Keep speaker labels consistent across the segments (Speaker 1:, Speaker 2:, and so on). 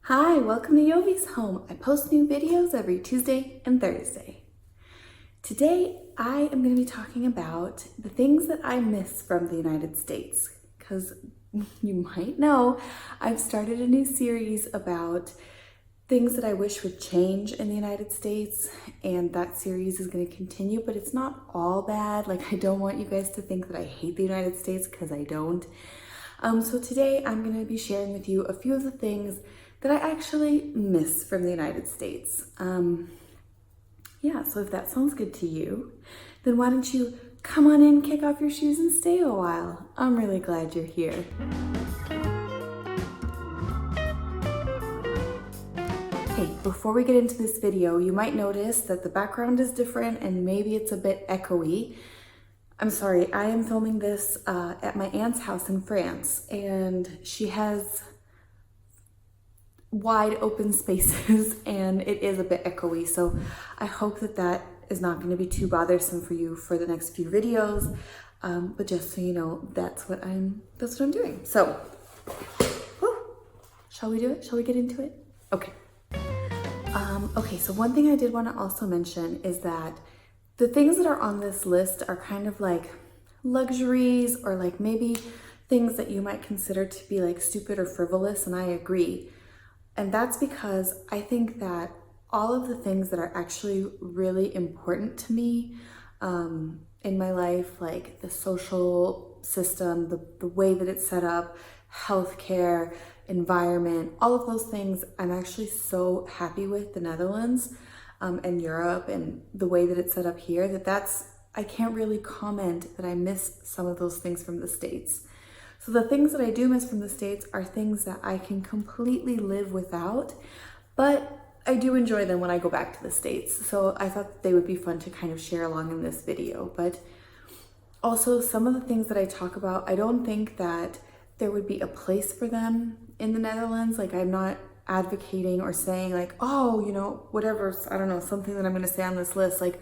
Speaker 1: Hi, welcome to Jovie's home. I post new videos every Tuesday and Thursday. Today, I am going to be talking about the things that I miss from the United States, because you might know I've started a new series about things that I wish would change in the United States, and that series is going to continue, but it's not all bad. Like, I don't want you guys to think that I hate the United States, because I don't. So today I'm going to be sharing with you a few of the things that I actually miss from the United States. So if that sounds good to you, then why don't you come on in, kick off your shoes, and stay a while. I'm really glad you're here. Okay, before we get into this video, you might notice that the background is different and maybe it's a bit echoey. I'm sorry, I am filming this at my aunt's house in France, and she has wide open spaces and it is a bit echoey, so I hope that that is not going to be too bothersome for you for the next few videos, but just so you know, that's what I'm doing. So shall we do it? Shall we get into it? Okay. So one thing I did want to also mention is that the things that are on this list are kind of like luxuries, or like maybe things that you might consider to be like stupid or frivolous, and I agree. And that's because I think that all of the things that are actually really important to me in my life, like the social system, the way that it's set up, healthcare, environment, all of those things, I'm actually so happy with the Netherlands and Europe and the way that it's set up here, I can't really comment that I miss some of those things from the States. So the things that I do miss from the States are things that I can completely live without, but I do enjoy them when I go back to the States. So I thought they would be fun to kind of share along in this video. But also some of the things that I talk about, I don't think that there would be a place for them in the Netherlands. Like, I'm not advocating or saying like, oh, whatever, I don't know, something that I'm going to say on this list, like,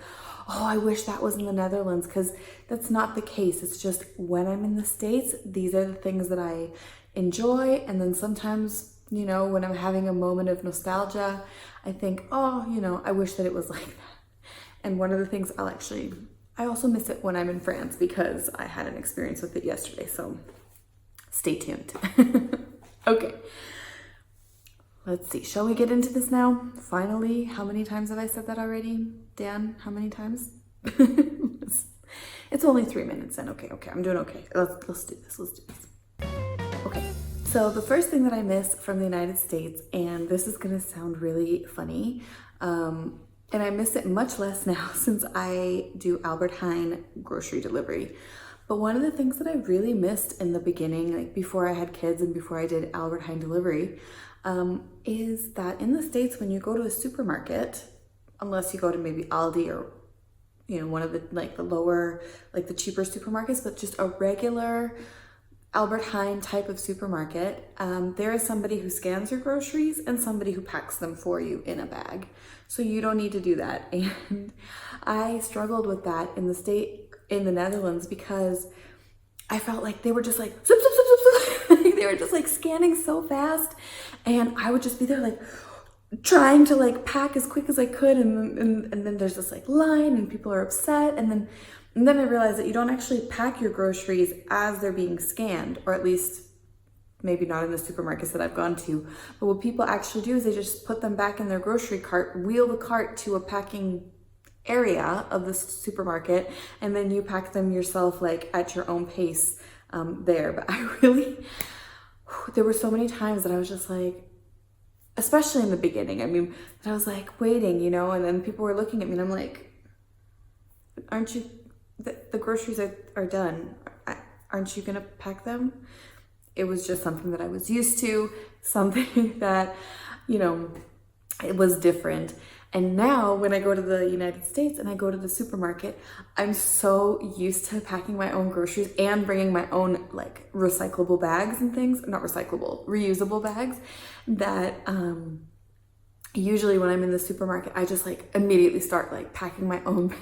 Speaker 1: oh, I wish that was in the Netherlands, because that's not the case. It's just when I'm in the States, these are the things that I enjoy. And then sometimes, when I'm having a moment of nostalgia, I think, oh, I wish that it was like that. And one of the things I also miss it when I'm in France, because I had an experience with it yesterday. So stay tuned. Okay. Let's see, shall we get into this now? Finally, how many times have I said that already? Dan, how many times? It's only 3 minutes in. Okay, I'm doing okay. Let's do this. Okay, so the first thing that I miss from the United States, and this is gonna sound really funny, and I miss it much less now since I do Albert Heijn grocery delivery. But one of the things that I really missed in the beginning, like before I had kids and before I did Albert Heijn delivery, is that in the States, when you go to a supermarket, unless you go to maybe Aldi or, one of the lower, the cheaper supermarkets, but just a regular Albert Heijn type of supermarket, there is somebody who scans your groceries and somebody who packs them for you in a bag. So you don't need to do that. And I struggled with that in the Netherlands, because I felt like they were just like, zip, zip, zip, zip, zip. They were just like scanning so fast, and I would just be there like trying to like pack as quick as I could, and then there's this like line and people are upset, and then I realized that you don't actually pack your groceries as they're being scanned, or at least maybe not in the supermarkets that I've gone to. But what people actually do is they just put them back in their grocery cart, wheel the cart to a packing area of the supermarket, and then you pack them yourself like at your own pace there. But there were so many times that I was just like, especially in the beginning, that I was like waiting, and then people were looking at me and I'm like, aren't you, the groceries are done. Aren't you gonna pack them? It was just something that I was used to, something that, it was different. And now when I go to the United States and I go to the supermarket, I'm so used to packing my own groceries and bringing my own like recyclable bags and things, not recyclable, reusable bags, that usually when I'm in the supermarket, I just like immediately start like packing my own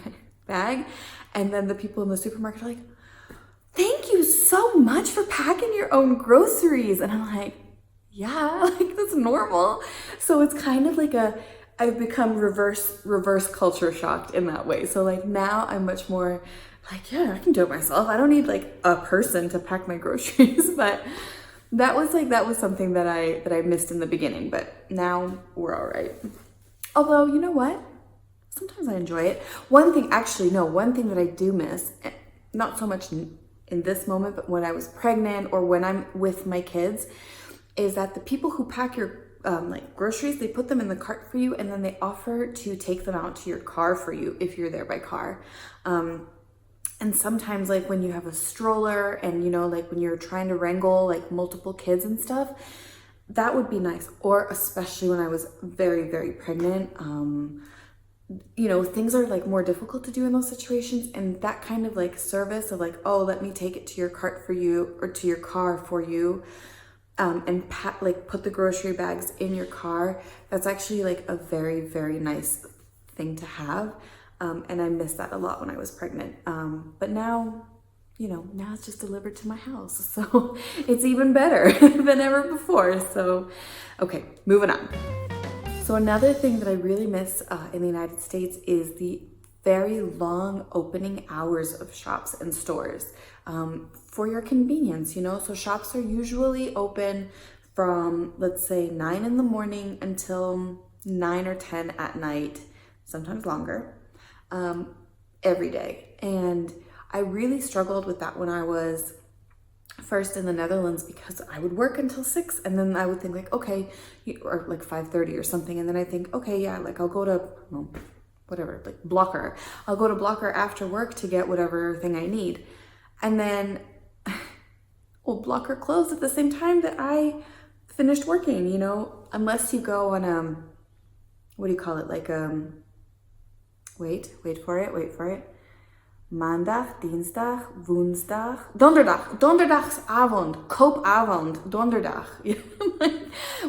Speaker 1: bag. And then the people in the supermarket are like, thank you so much for packing your own groceries. And I'm like, yeah, like that's normal. So it's kind of like I've become reverse culture shocked in that way. So like now I'm much more like, yeah, I can do it myself. I don't need like a person to pack my groceries. But that was something that I missed in the beginning, but now we're all right. Although, you know what? Sometimes I enjoy it. One thing that I do miss, not so much in this moment, but when I was pregnant or when I'm with my kids, is that the people who pack your like groceries, they put them in the cart for you and then they offer to take them out to your car for you if you're there by car. And sometimes like when you have a stroller and, you know, like when you're trying to wrangle like multiple kids and stuff, that would be nice. Or especially when I was very, very pregnant, you know, things are like more difficult to do in those situations, and that kind of like service of like, oh, let me take it to your cart for you or to your car for you, and put the grocery bags in your car. That's actually like a very, very nice thing to have. And I missed that a lot when I was pregnant. But now, you know, now it's just delivered to my house. So it's even better than ever before. So, okay, moving on. So another thing that I really miss in the United States is the very long opening hours of shops and stores, for your convenience, you know. So shops are usually open from, let's say, 9 in the morning until 9 or 10 at night, sometimes longer, every day. And I really struggled with that when I was first in the Netherlands, because I would work until 6 and then I would think like, okay, or like 5:30 or something. And then I think, okay, yeah, like I'll go to, well, whatever, like Blocker. I'll go to Blocker after work to get whatever thing I need. And then, well, Blocker closed at the same time that I finished working, you know, unless you go on, what do you call it? Like, wait for it. Maandag, Dinsdag, Woensdag, Donderdag, Donderdagsavond, Koopavond, Donderdag.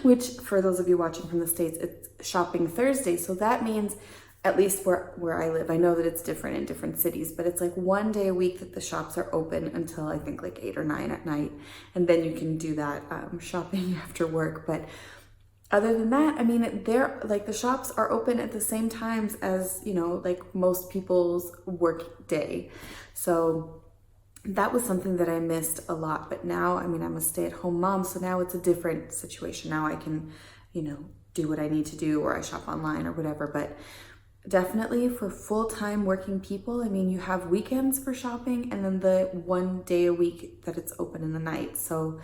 Speaker 1: Which, for those of you watching from the States, it's shopping Thursday. So that means, at least where I live, I know that it's different in different cities, but it's like one day a week that the shops are open until I think like 8 or 9 at night. And then you can do that shopping after work. But other than that, I mean, they're like, the shops are open at the same times as, you know, like most people's work day. So that was something that I missed a lot. But now, I mean, I'm a stay-at-home mom, so now it's a different situation. Now I can, you know, do what I need to do, or I shop online or whatever. But definitely for full-time working people, I mean, you have weekends for shopping and then the one day a week that it's open in the night. So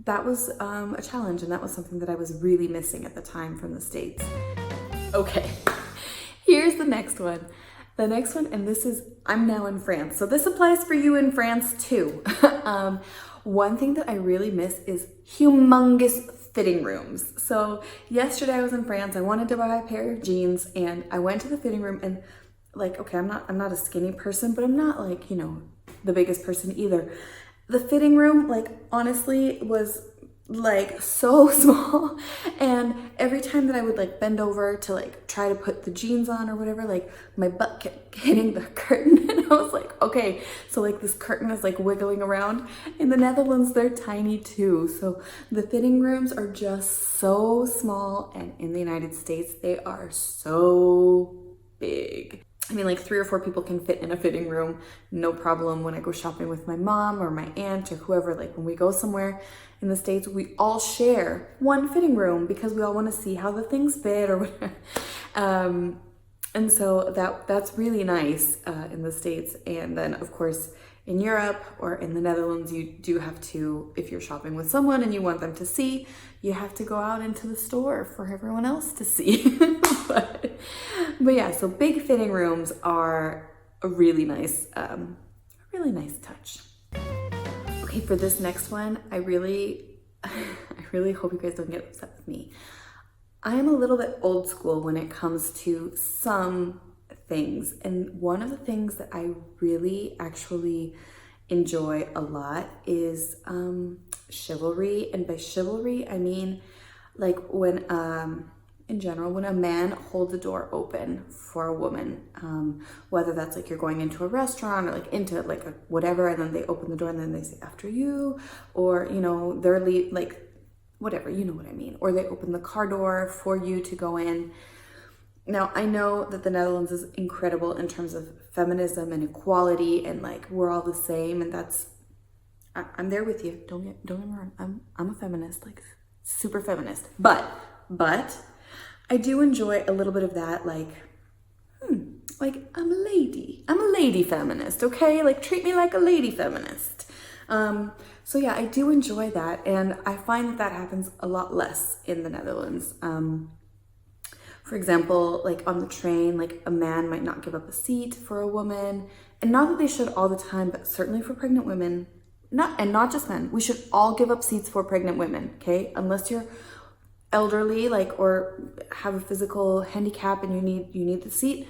Speaker 1: that was a challenge, and that was something that I was really missing at the time from the States. Okay, here's the next one. The next one, and this is, I'm now in France, so this applies for you in France too. One thing that I really miss is humongous fitting rooms. So yesterday I was in France, I wanted to buy a pair of jeans, and I went to the fitting room, and like, okay, I'm not a skinny person, but I'm not like, you know, the biggest person either. The fitting room, like, honestly, was like so small, and every time that I would like bend over to like try to put the jeans on or whatever, like my butt kept hitting the curtain, and I was like, okay, so like this curtain is like wiggling around. In the Netherlands, they're tiny too, so the fitting rooms are just so small, and in the United States, they are so big. I mean, like 3 or 4 people can fit in a fitting room, no problem. When I go shopping with my mom or my aunt or whoever, like when we go somewhere in the States, we all share one fitting room because we all want to see how the things fit or whatever. And so that's really nice in the States. And then of course, in Europe or in the Netherlands, you do have to, if you're shopping with someone and you want them to see, you have to go out into the store for everyone else to see. But yeah, so big fitting rooms are a really nice touch. Okay, for this next one, I really hope you guys don't get upset with me. I am a little bit old school when it comes to some things, and one of the things that I really actually enjoy a lot is chivalry. And by chivalry, I mean like when in general, when a man holds a door open for a woman, whether that's like you're going into a restaurant or like into like a whatever, and then they open the door and then they say after you, or you know, they're like whatever, you know what I mean. Or they open the car door for you to go in. Now, I know that the Netherlands is incredible in terms of feminism and equality, and like we're all the same, and I'm there with you. Don't get me wrong. I'm a feminist, like super feminist. But I do enjoy a little bit of that, like I'm a lady. I'm a lady feminist, okay? Like treat me like a lady feminist. So yeah, I do enjoy that, and I find that happens a lot less in the Netherlands. For example, like on the train, like a man might not give up a seat for a woman, and not that they should all the time, but certainly for pregnant women, not just men. We should all give up seats for pregnant women, okay? Unless you're elderly, like, or have a physical handicap and you need the seat.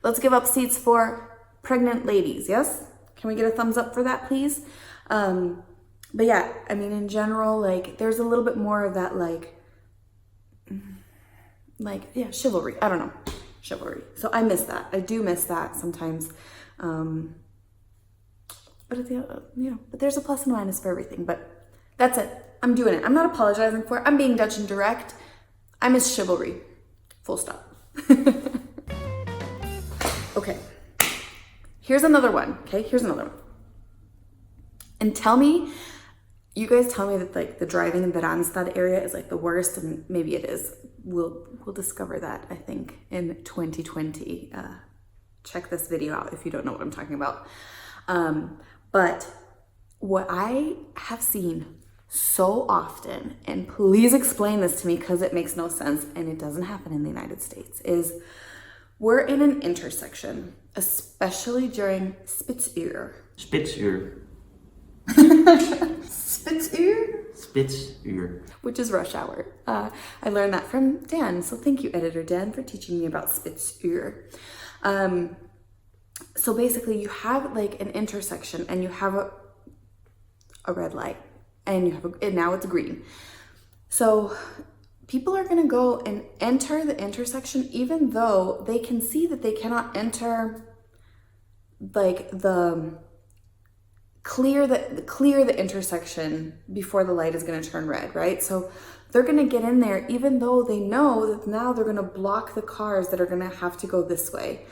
Speaker 1: Let's give up seats for pregnant ladies, yes? Can we get a thumbs up for that, please? But yeah, I mean, in general, like, there's a little bit more of that, yeah, chivalry. I don't know, chivalry. So I miss that. I do miss that sometimes. But but there's a plus and minus for everything. But that's it. I'm doing it. I'm not apologizing for it. I'm being Dutch and direct. I miss chivalry. Full stop. Okay. Here's another one. Okay, here's another one. And you guys tell me that like the driving in the Randstad area is like the worst, and maybe it is. We'll discover that, I think, in 2020. Check this video out if you don't know what I'm talking about. But what I have seen so often, and please explain this to me because it makes no sense and it doesn't happen in the United States, is we're in an intersection, especially during Spitsuur.
Speaker 2: Spitsuur. Spitsuur.
Speaker 1: Which is rush hour. I learned that from Daan, so thank you, editor Dan, for teaching me about Spitsuur. So basically you have like an intersection and you have a red light, and and now it's green. So people are gonna go and enter the intersection even though they can see that they cannot enter like clear the intersection before the light is going to turn red, right? So they're going to get in there even though they know that now they're going to block the cars that are going to have to go this way.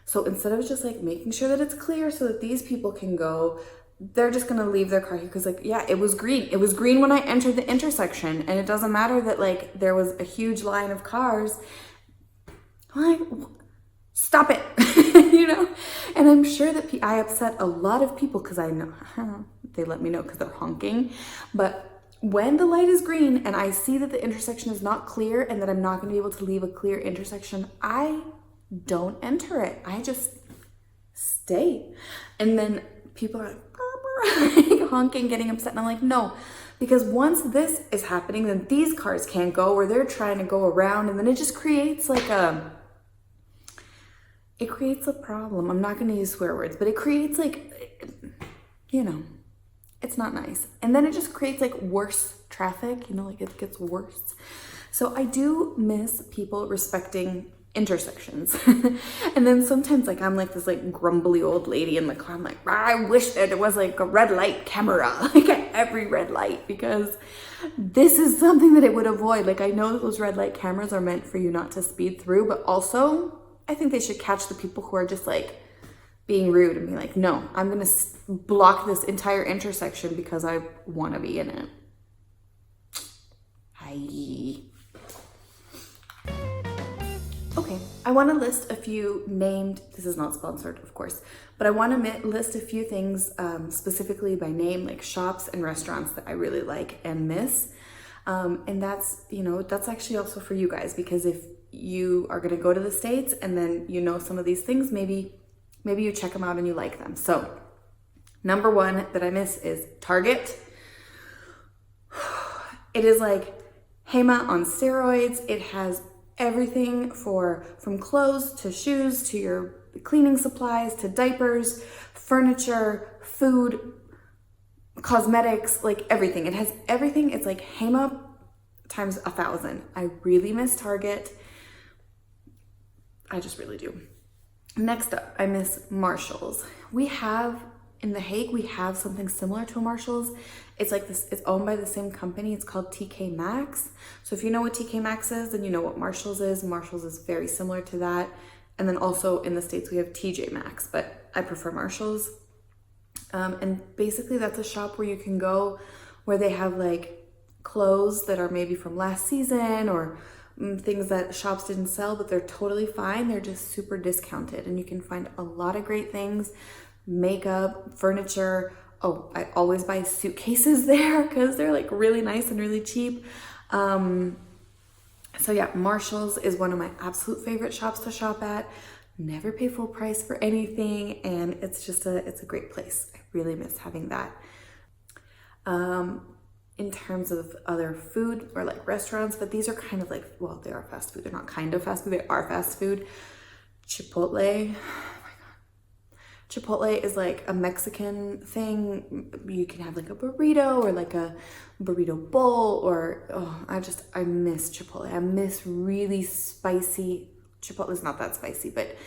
Speaker 1: So instead of just like making sure that it's clear so that these people can go, they're just going to leave their car here because like, yeah, it was green. It was green when I entered the intersection, and it doesn't matter that like there was a huge line of cars. Like, stop it. You know? And I'm sure that I upset a lot of people because I know they let me know because they're honking. But when the light is green and I see that the intersection is not clear and that I'm not going to be able to leave a clear intersection, I don't enter it. I just stay. And then people are like honking, getting upset. And I'm like, no, because once this is happening, then these cars can't go, or they're trying to go around. And then it just creates like it creates a problem. I'm not going to use swear words, but it creates like, you know, it's not nice. And then it just creates like worse traffic, you know, like it gets worse. So I do miss people respecting intersections. And then sometimes like I'm like this like grumbly old lady in the car. I'm like, I wish that there was like a red light camera like at every red light, because this is something that it would avoid. Like I know that those red light cameras are meant for you not to speed through, but also I think they should catch the people who are just like being rude and be like, no, I'm gonna block this entire intersection because I want to be in it. Hi. Okay, I want to list a few named, this is not sponsored, of course, but I want to list a few things specifically by name, like shops and restaurants that I really like and miss. And that's, you know, that's actually also for you guys, because if you are going to go to the States and then you know some of these things, maybe you check them out and you like them. So number one that I miss is Target. It is like Hema on steroids. It has everything from clothes to shoes to your cleaning supplies to diapers, furniture, food, cosmetics, like everything. It has everything. It's like Hema times 1,000. I really miss Target. I just really do. Next up, I miss Marshalls. We have In The Hague, we have something similar to a Marshall's. It's like this, it's owned by the same company. It's called TK Maxx. So if you know what TK Maxx is, then you know what Marshall's is. Marshall's is very similar to that. And then also in the States, we have TJ Maxx, but I prefer Marshall's. And basically that's a shop where you can go where they have like clothes that are maybe from last season or things that shops didn't sell, but they're totally fine. They're just super discounted and you can find a lot of great things. Makeup, furniture. Oh, I always buy suitcases there because they're like really nice and really cheap. So yeah, Marshall's is one of my absolute favorite shops to shop at. Never pay full price for anything, and it's just it's a great place. I really miss having that. In terms of other food or like restaurants, but these are kind of like, well, they are fast food. They're not kind of fast food, they are fast food. Chipotle. Chipotle is like a Mexican thing. You can have like a burrito or like a burrito bowl or, oh, I miss Chipotle. I miss really spicy. Chipotle is not that spicy, but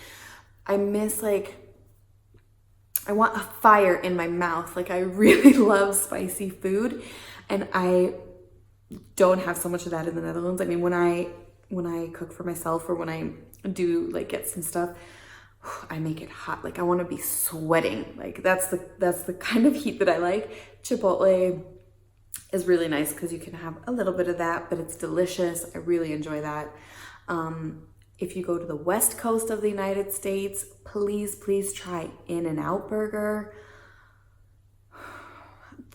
Speaker 1: I miss like, I want a fire in my mouth. Like I really love spicy food and I don't have so much of that in the Netherlands. I mean, when I cook for myself or when I do like get some stuff, I make it hot. Like I want to be sweating. Like that's the kind of heat that I like. Chipotle is really nice because you can have a little bit of that, but it's delicious. I really enjoy that. If you go to the West Coast of the United States, please try In-N-Out Burger.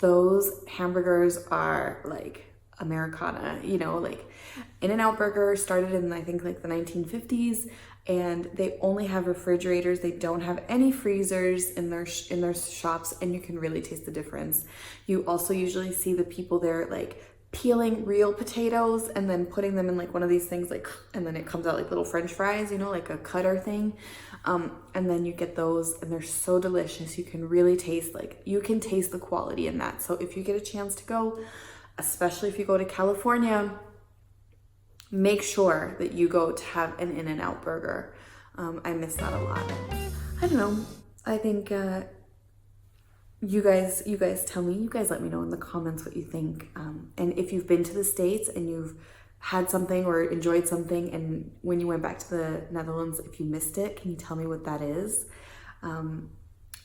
Speaker 1: Those hamburgers are like Americana, you know, like In-N-Out Burger started in, I think, like the 1950s. And they only have refrigerators. They don't have any freezers in their shops, and you can really taste the difference. You also usually see the people there like peeling real potatoes and then putting them in like one of these things, like, and then it comes out like little French fries, you know, like a cutter thing. And then you get those, and they're so delicious. You can really taste, like, you can taste the quality in that. So if you get a chance to go, especially if you go to California, make sure that you go to have an In-N-Out Burger. I miss that a lot. I don't know. I think you guys tell me. You guys let me know in the comments what you think. And if you've been to the States and you've had something or enjoyed something, and when you went back to the Netherlands, if you missed it, can you tell me what that is?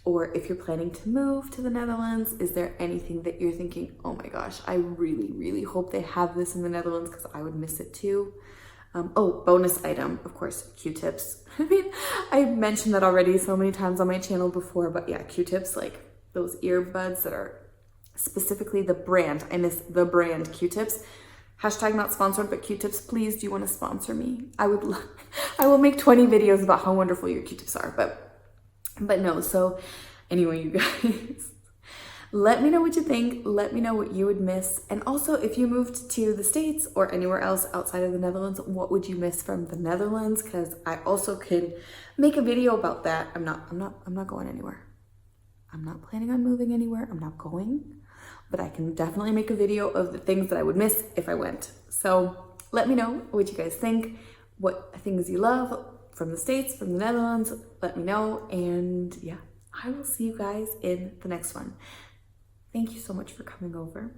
Speaker 1: Or if you're planning to move to the Netherlands, is there anything that you're thinking, oh my gosh, I really hope they have this in the Netherlands because I would miss it too. Oh, bonus item, of course, Q-tips. I mean, I've mentioned that already so many times on my channel before, but yeah, Q-tips, like those earbuds that are specifically the brand. I miss the brand Q-tips. Hashtag not sponsored, but Q-tips, please, do you want to sponsor me? I will make 20 videos about how wonderful your Q-tips are, but no. So anyway, you guys, let me know what you think. Let me know what you would miss. And also, if you moved to the States or anywhere else outside of the Netherlands, what would you miss from the Netherlands? Because I also could make a video about that. I'm not going anywhere. I'm not planning on moving anywhere. I'm not going, but I can definitely make a video of the things that I would miss if I went. So let me know what you guys think, what things you love from the States, from the Netherlands. Let me know. And yeah, I will see you guys in the next one. Thank you so much for coming over.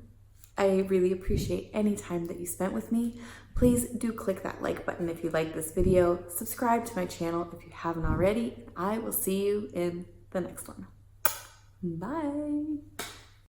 Speaker 1: I really appreciate any time that you spent with me. Please do click that like button if you like this video. Subscribe to my channel if you haven't already. I will see you in the next one. Bye.